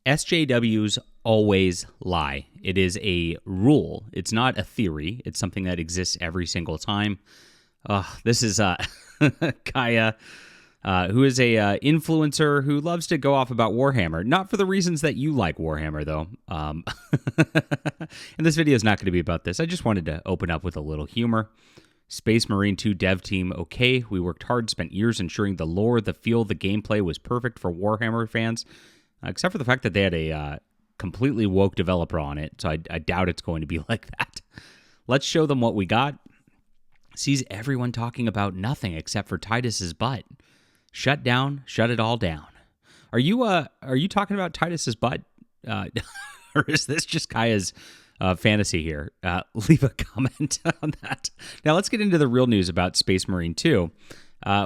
SJWs always lie. It is a rule. It's not a theory. It's something that exists every single time. This is Kaya, who is a influencer who loves to go off about Warhammer. Not for the reasons that you like Warhammer, though. And this video is not going to be about this. I just wanted to open up with a little humor. Space Marine 2 dev team, okay. We worked hard, spent years ensuring the lore, the feel, the gameplay was perfect for Warhammer fans, except for the fact that they had a completely woke developer on it, so I doubt it's going to be like that. Let's show them what we got. Sees everyone talking about nothing except for Titus's butt. Shut it all down. Are you talking about Titus's butt? Or is this just Kaya's fantasy here? Leave a comment on that. Now let's get into the real news about Space Marine 2,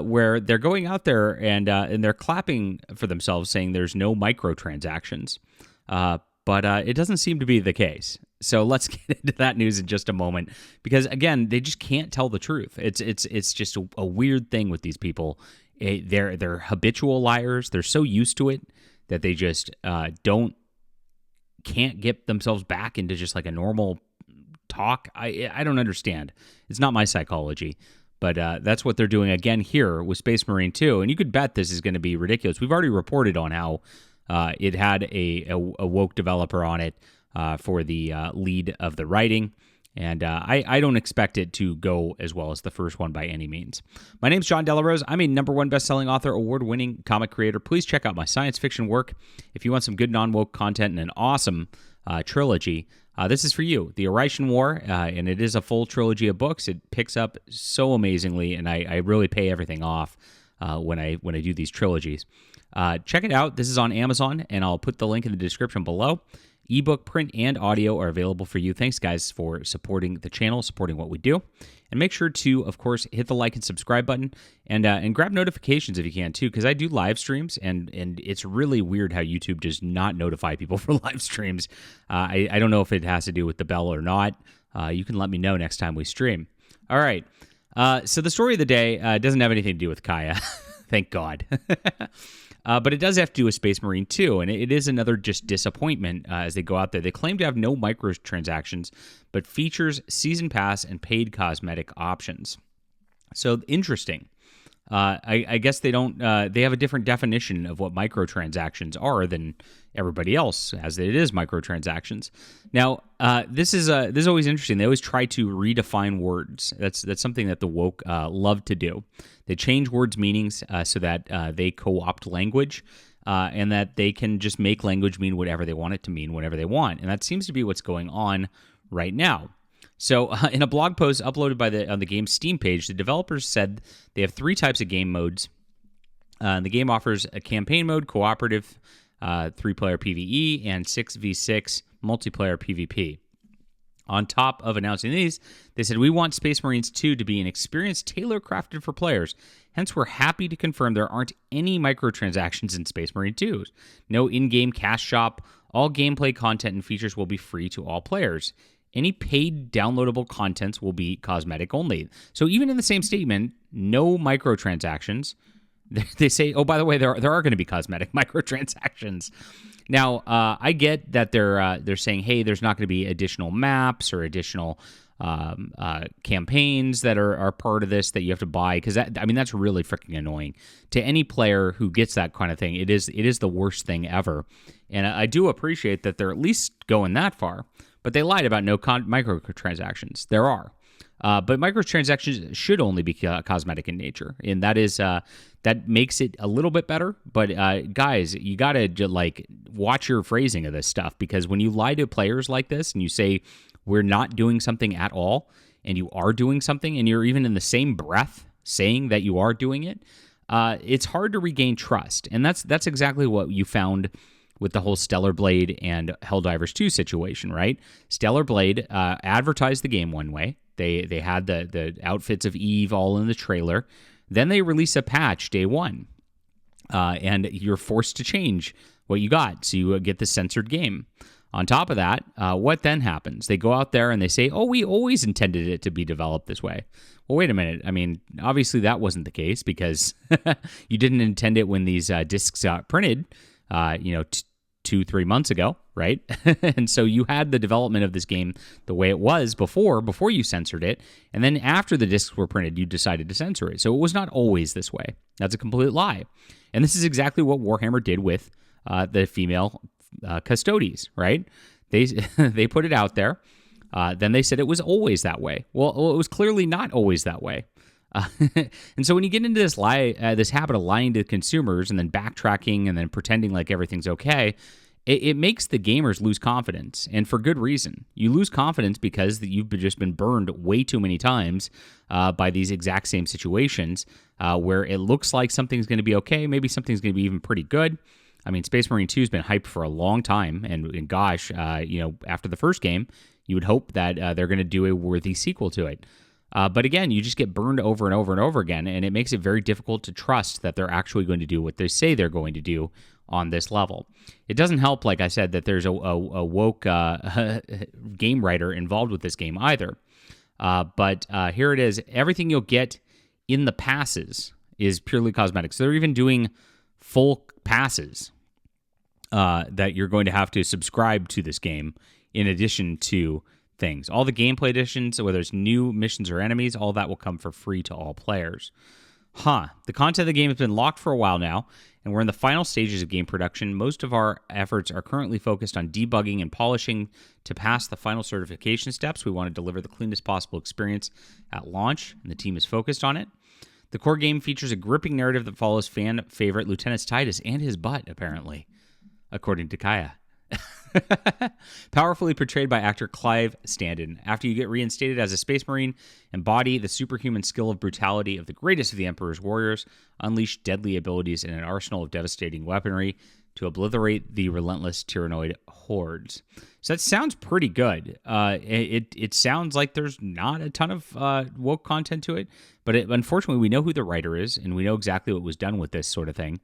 where they're going out there and they're clapping for themselves, saying there's no microtransactions. But it doesn't seem to be the case. So let's get into that news in just a moment, because again, they just can't tell the truth. It's just a weird thing with these people. They're habitual liars. They're so used to it that they just can't get themselves back into just like a normal talk. I don't understand. It's not my psychology, but that's what they're doing again here with Space Marine 2. And you could bet this is going to be ridiculous. We've already reported on how it had a woke developer on it for the lead of the writing. And I don't expect it to go as well as the first one by any means. My name's John Delarose. I'm a #1 best-selling author, award-winning comic creator. Please check out my science fiction work. If you want some good non-woke content and an awesome trilogy, this is for you. The Aritian War, and it is a full trilogy of books. It picks up so amazingly, and I really pay everything off when I do these trilogies. Check it out. This is on Amazon, and I'll put the link in the description below. Ebook, print, and audio are available for you. Thanks, guys, for supporting the channel, supporting what we do. And make sure to, of course, hit the like and subscribe button, and grab notifications if you can, too, because I do live streams, and it's really weird how YouTube does not notify people for live streams. I don't know if it has to do with the bell or not. You can let me know next time we stream. All right. So the story of the day doesn't have anything to do with Kaya. Thank God. But it does have to do with Space Marine 2, and it is another just disappointment as they go out there. They claim to have no microtransactions, but features season pass and paid cosmetic options. So interesting. I guess they don't. They have a different definition of what microtransactions are than everybody else, as it is microtransactions. Now, this is always interesting. They always try to redefine words. That's something that the woke love to do. They change words' meanings so that they co-opt language, and that they can just make language mean whatever they want it to mean whenever they want. And that seems to be what's going on right now. So in a blog post uploaded on the game's Steam page, the developers said they have 3 types of game modes. The game offers a campaign mode, cooperative 3-player PvE, and 6v6 multiplayer PvP. On top of announcing these, they said, we want Space Marines 2 to be an experience tailor-crafted for players. Hence, we're happy to confirm there aren't any microtransactions in Space Marine 2. No in-game cash shop. All gameplay content and features will be free to all players. Any paid downloadable contents will be cosmetic only. So even in the same statement, no microtransactions. They say, oh, by the way, there are going to be cosmetic microtransactions. Now, I get that they're saying, hey, there's not going to be additional maps or additional campaigns that are part of this that you have to buy, because that's really freaking annoying to any player who gets that kind of thing. It is the worst thing ever, and I do appreciate that they're at least going that far. But they lied about no microtransactions. There are. But microtransactions should only be cosmetic in nature, and that makes it a little bit better. But guys, you gotta watch your phrasing of this stuff, because when you lie to players like this and you say we're not doing something at all, and you are doing something, and you're even in the same breath saying that you are doing it, it's hard to regain trust, and that's exactly what you found with the whole Stellar Blade and Helldivers 2 situation, right? Stellar Blade advertised the game one way. They had the outfits of Eve all in the trailer. Then they release a patch day one, and you're forced to change what you got, so you get the censored game. On top of that, what then happens? They go out there and they say, oh, we always intended it to be developed this way. Well, wait a minute. I mean, obviously that wasn't the case, because you didn't intend it when these discs got printed, 2-3 months ago, right? And so you had the development of this game the way it was before you censored it, and then after the discs were printed, you decided to censor it. So it was not always this way. That's a complete lie. And this is exactly what Warhammer did with the female custodes, right? They put it out there. Then they said it was always that way. Well, it was clearly not always that way. And so when you get into this this habit of lying to consumers and then backtracking and then pretending like everything's okay, it makes the gamers lose confidence, and for good reason. You lose confidence because you've just been burned way too many times by these exact same situations where it looks like something's going to be okay, maybe something's going to be even pretty good. I mean, Space Marine 2 has been hyped for a long time, and gosh, after the first game, you would hope that they're going to do a worthy sequel to it. But again, you just get burned over and over and over again, and it makes it very difficult to trust that they're actually going to do what they say they're going to do on this level. It doesn't help, like I said, that there's a woke game writer involved with this game either. But here it is. Everything you'll get in the passes is purely cosmetic. So they're even doing full passes that you're going to have to subscribe to this game in addition to things. All the gameplay additions, whether it's new missions or enemies, all that will come for free to all players. The content of the game has been locked for a while now, and we're in the final stages of game production. Most of our efforts are currently focused on debugging and polishing to pass the final certification steps. We want to deliver the cleanest possible experience at launch, and the team is focused on it. The core game features a gripping narrative that follows fan favorite Lieutenant Titus and his butt, apparently, according to Kaya. Powerfully portrayed by actor Clive Standen. After you get reinstated as a Space Marine, embody the superhuman skill of brutality of the greatest of the Emperor's warriors, unleash deadly abilities in an arsenal of devastating weaponry to obliterate the relentless tyrannoid hordes. So that sounds pretty good. It sounds like there's not a ton of woke content to it, but unfortunately we know who the writer is, and we know exactly what was done with this sort of thing.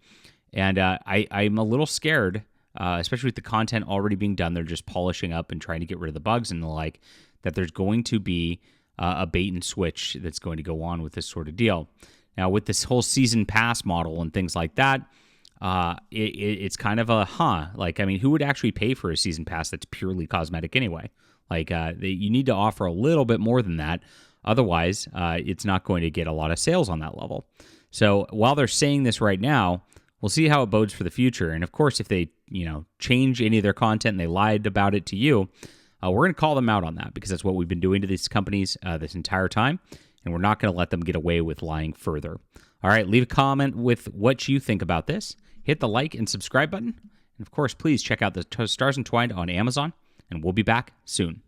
And I'm a little scared, especially with the content already being done. They're just polishing up and trying to get rid of the bugs and the like, that there's going to be a bait and switch that's going to go on with this sort of deal. Now, with this whole season pass model and things like that, it's kind of who would actually pay for a season pass that's purely cosmetic anyway? You need to offer a little bit more than that. Otherwise, it's not going to get a lot of sales on that level. So while they're saying this right now, we'll see how it bodes for the future. And of course, if they, change any of their content and they lied about it to you, we're going to call them out on that, because that's what we've been doing to these companies this entire time. And we're not going to let them get away with lying further. All right, leave a comment with what you think about this. Hit the like and subscribe button. And of course, please check out the Stars Entwined on Amazon. And we'll be back soon.